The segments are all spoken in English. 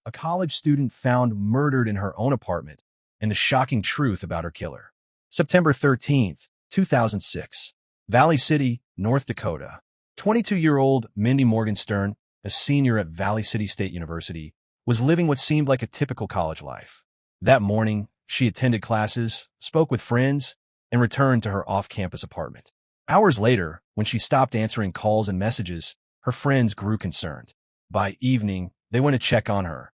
a college student found murdered in her own apartment, and the shocking truth about her killer. September 13th, 2006. Valley City, North Dakota. 22-year-old Mindy Morgenstern, a senior at Valley City State University, was living what seemed like a typical college life. That morning, she attended classes, spoke with friends, and returned to her off-campus apartment. Hours later, when she stopped answering calls and messages, her friends grew concerned. By evening, they went to check on her,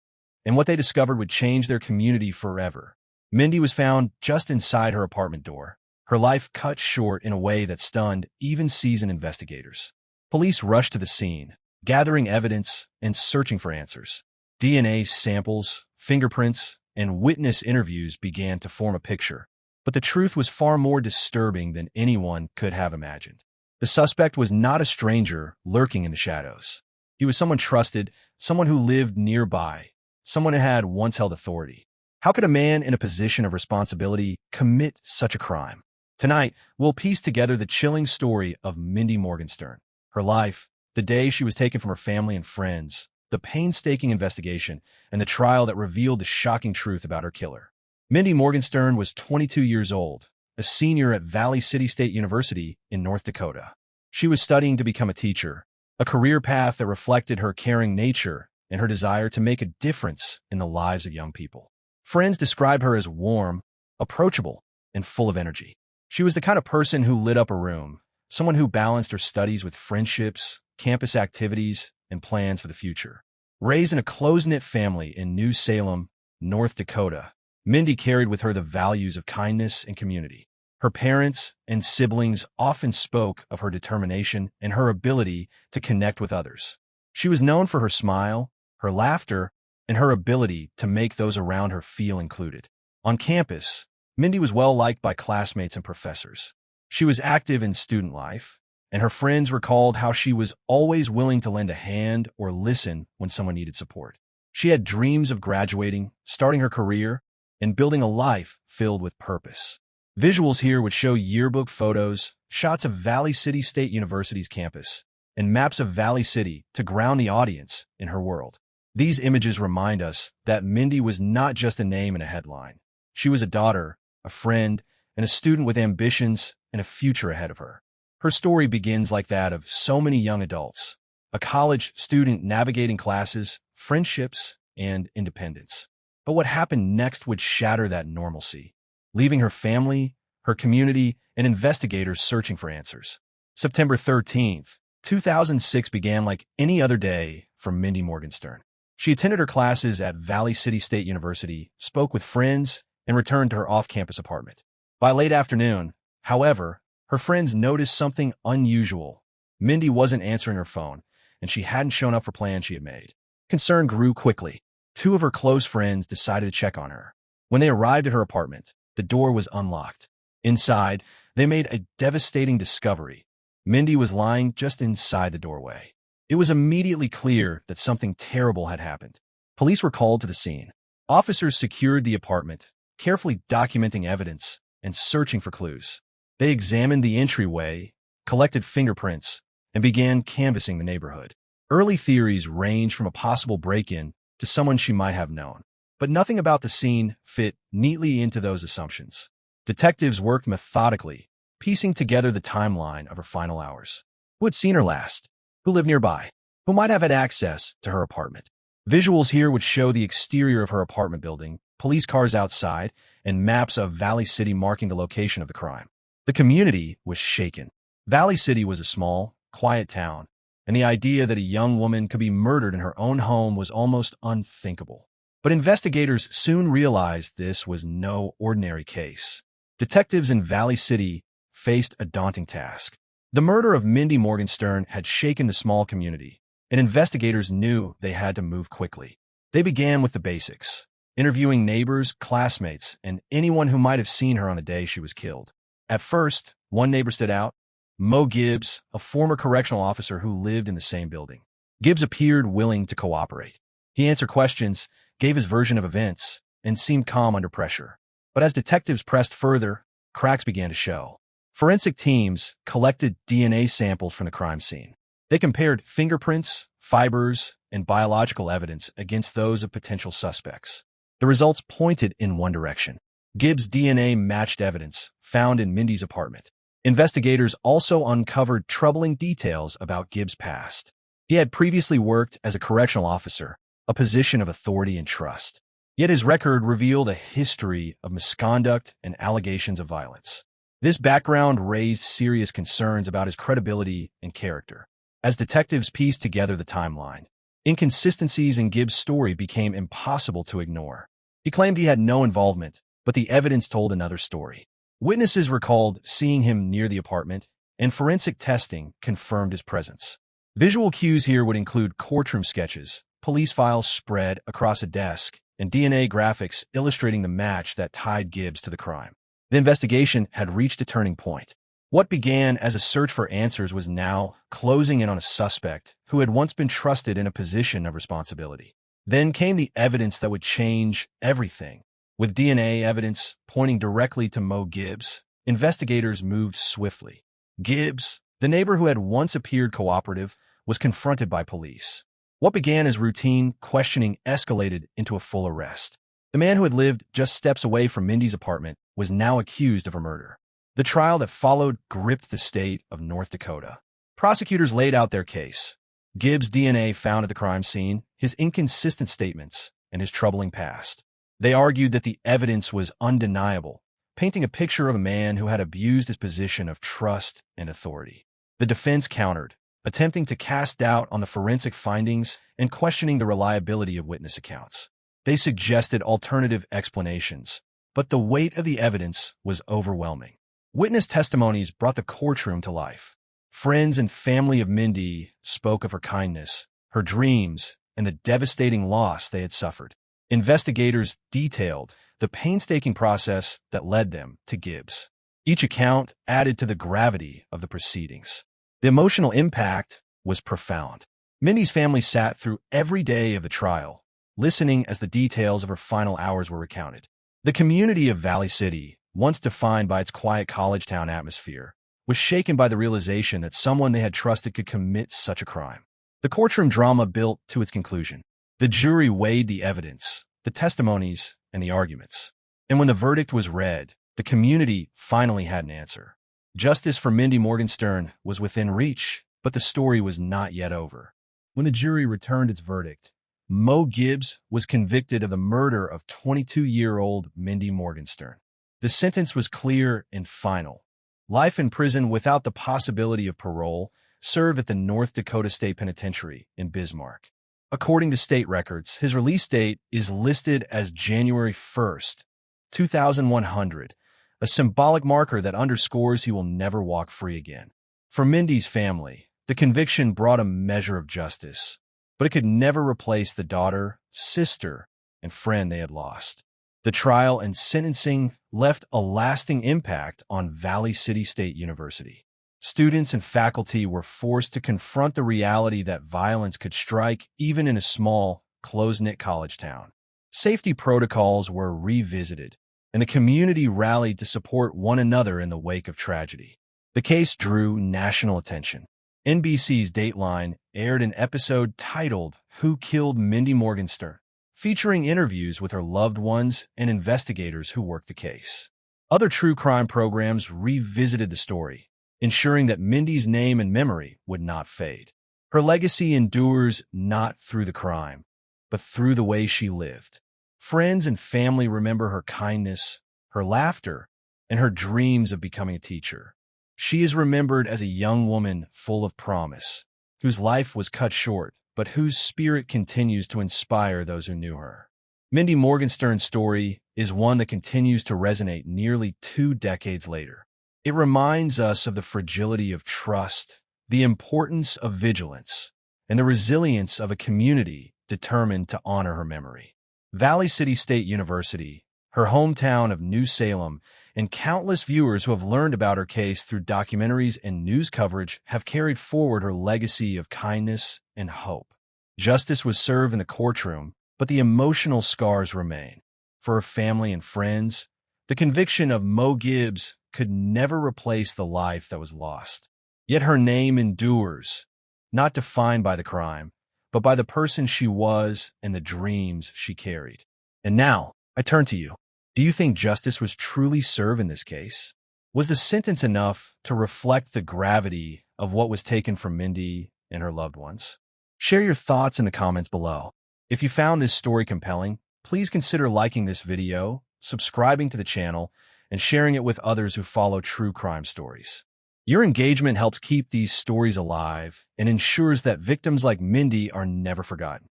and what they discovered would change their community forever. Mindy was found just inside her apartment door, her life cut short in a way that stunned even seasoned investigators. Police rushed to the scene, gathering evidence and searching for answers. DNA samples, fingerprints, and witness interviews began to form a picture. But the truth was far more disturbing than anyone could have imagined. The suspect was not a stranger lurking in the shadows. He was someone trusted, someone who lived nearby, someone who had once held authority. How could a man in a position of responsibility commit such a crime? Tonight, we'll piece together the chilling story of Mindy Morgenstern. Her life, the day she was taken from her family and friends, the painstaking investigation, and the trial that revealed the shocking truth about her killer. Mindy Morgenstern was 22 years old, a senior at Valley City State University in North Dakota. She was studying to become a teacher, a career path that reflected her caring nature and her desire to make a difference in the lives of young people. Friends describe her as warm, approachable, and full of energy. She was the kind of person who lit up a room, someone who balanced her studies with friendships, campus activities, and plans for the future. Raised in a close-knit family in New Salem, North Dakota, Mindy carried with her the values of kindness and community. Her parents and siblings often spoke of her determination and her ability to connect with others. She was known for her smile, her laughter, and her ability to make those around her feel included. On campus, Mindy was well-liked by classmates and professors. She was active in student life, and her friends recalled how she was always willing to lend a hand or listen when someone needed support. She had dreams of graduating, starting her career, and building a life filled with purpose. Visuals here would show yearbook photos, shots of Valley City State University's campus, and maps of Valley City to ground the audience in her world. These images remind us that Mindy was not just a name in a headline. She was a daughter, a friend, and a student with ambitions and a future ahead of her. Her story begins like that of so many young adults, a college student navigating classes, friendships, and independence. But what happened next would shatter that normalcy, leaving her family, her community, and investigators searching for answers. September 13th, 2006 began like any other day for Mindy Morgenstern. She attended her classes at Valley City State University, spoke with friends, and returned to her off-campus apartment. By late afternoon, however, her friends noticed something unusual. Mindy wasn't answering her phone, and she hadn't shown up for plans she had made. Concern grew quickly. Two of her close friends decided to check on her. When they arrived at her apartment, the door was unlocked. Inside, they made a devastating discovery. Mindy was lying just inside the doorway. It was immediately clear that something terrible had happened. Police were called to the scene. Officers secured the apartment, carefully documenting evidence and searching for clues. They examined the entryway, collected fingerprints, and began canvassing the neighborhood. Early theories ranged from a possible break-in to someone she might have known. But nothing about the scene fit neatly into those assumptions. Detectives worked methodically, piecing together the timeline of her final hours. Who had seen her last? Who lived nearby? Who might have had access to her apartment? Visuals here would show the exterior of her apartment building, police cars outside, and maps of Valley City marking the location of the crime. The community was shaken. Valley City was a small, quiet town, and the idea that a young woman could be murdered in her own home was almost unthinkable. But investigators soon realized this was no ordinary case. Detectives in Valley City faced a daunting task. The murder of Mindy Morgenstern had shaken the small community, and investigators knew they had to move quickly. They began with the basics, interviewing neighbors, classmates, and anyone who might have seen her on the day she was killed. At first, one neighbor stood out, Mo Gibbs, a former correctional officer who lived in the same building. Gibbs appeared willing to cooperate. He answered questions, gave his version of events, and seemed calm under pressure. But as detectives pressed further, cracks began to show. Forensic teams collected DNA samples from the crime scene. They compared fingerprints, fibers, and biological evidence against those of potential suspects. The results pointed in one direction. Gibbs' DNA matched evidence found in Mindy's apartment. Investigators also uncovered troubling details about Gibbs' past. He had previously worked as a correctional officer, a position of authority and trust. Yet his record revealed a history of misconduct and allegations of violence. This background raised serious concerns about his credibility and character. As detectives pieced together the timeline, inconsistencies in Gibbs' story became impossible to ignore. He claimed he had no involvement, but the evidence told another story. Witnesses recalled seeing him near the apartment, and forensic testing confirmed his presence. Visual cues here would include courtroom sketches, police files spread across a desk, and DNA graphics illustrating the match that tied Gibbs to the crime. The investigation had reached a turning point. What began as a search for answers was now closing in on a suspect who had once been trusted in a position of responsibility. Then came the evidence that would change everything. With DNA evidence pointing directly to Mo Gibbs, investigators moved swiftly. Gibbs, the neighbor who had once appeared cooperative, was confronted by police. What began as routine questioning escalated into a full arrest. The man who had lived just steps away from Mindy's apartment was now accused of a murder. The trial that followed gripped the state of North Dakota. Prosecutors laid out their case. Gibbs' DNA found at the crime scene, his inconsistent statements, and his troubling past. They argued that the evidence was undeniable, painting a picture of a man who had abused his position of trust and authority. The defense countered, attempting to cast doubt on the forensic findings and questioning the reliability of witness accounts. They suggested alternative explanations, but the weight of the evidence was overwhelming. Witness testimonies brought the courtroom to life. Friends and family of Mindy spoke of her kindness, her dreams, and the devastating loss they had suffered. Investigators detailed the painstaking process that led them to Gibbs. Each account added to the gravity of the proceedings. The emotional impact was profound. Mindy's family sat through every day of the trial, listening as the details of her final hours were recounted. The community of Valley City, once defined by its quiet college town atmosphere, was shaken by the realization that someone they had trusted could commit such a crime. The courtroom drama built to its conclusion. The jury weighed the evidence, the testimonies, and the arguments. And when the verdict was read, the community finally had an answer. Justice for Mindy Morgenstern was within reach, but the story was not yet over. When the jury returned its verdict, Mo Gibbs was convicted of the murder of 22-year-old Mindy Morgenstern. The sentence was clear and final. Life in prison without the possibility of parole, served at the North Dakota State Penitentiary in Bismarck. According to state records, his release date is listed as January 1st, 2100, a symbolic marker that underscores he will never walk free again. For Mindy's family, the conviction brought a measure of justice, but it could never replace the daughter, sister, and friend they had lost. The trial and sentencing left a lasting impact on Valley City State University. Students and faculty were forced to confront the reality that violence could strike even in a small, close-knit college town. Safety protocols were revisited, and the community rallied to support one another in the wake of tragedy. The case drew national attention. NBC's Dateline aired an episode titled "Who Killed Mindy Morgenstern?", featuring interviews with her loved ones and investigators who worked the case. Other true crime programs revisited the story, ensuring that Mindy's name and memory would not fade. Her legacy endures not through the crime, but through the way she lived. Friends and family remember her kindness, her laughter, and her dreams of becoming a teacher. She is remembered as a young woman full of promise, whose life was cut short, but whose spirit continues to inspire those who knew her. Mindy Morgenstern's story is one that continues to resonate nearly 2 decades later. It reminds us of the fragility of trust, the importance of vigilance, and the resilience of a community determined to honor her memory. Valley City State University, her hometown of New Salem, and countless viewers who have learned about her case through documentaries and news coverage have carried forward her legacy of kindness and hope. Justice was served in the courtroom, but the emotional scars remain. For her family and friends, the conviction of Mo Gibbs could never replace the life that was lost. Yet her name endures, not defined by the crime, but by the person she was and the dreams she carried. And now, I turn to you. Do you think justice was truly served in this case? Was the sentence enough to reflect the gravity of what was taken from Mindy and her loved ones? Share your thoughts in the comments below. If you found this story compelling, please consider liking this video, subscribing to the channel, and sharing it with others who follow true crime stories. Your engagement helps keep these stories alive and ensures that victims like Mindy are never forgotten.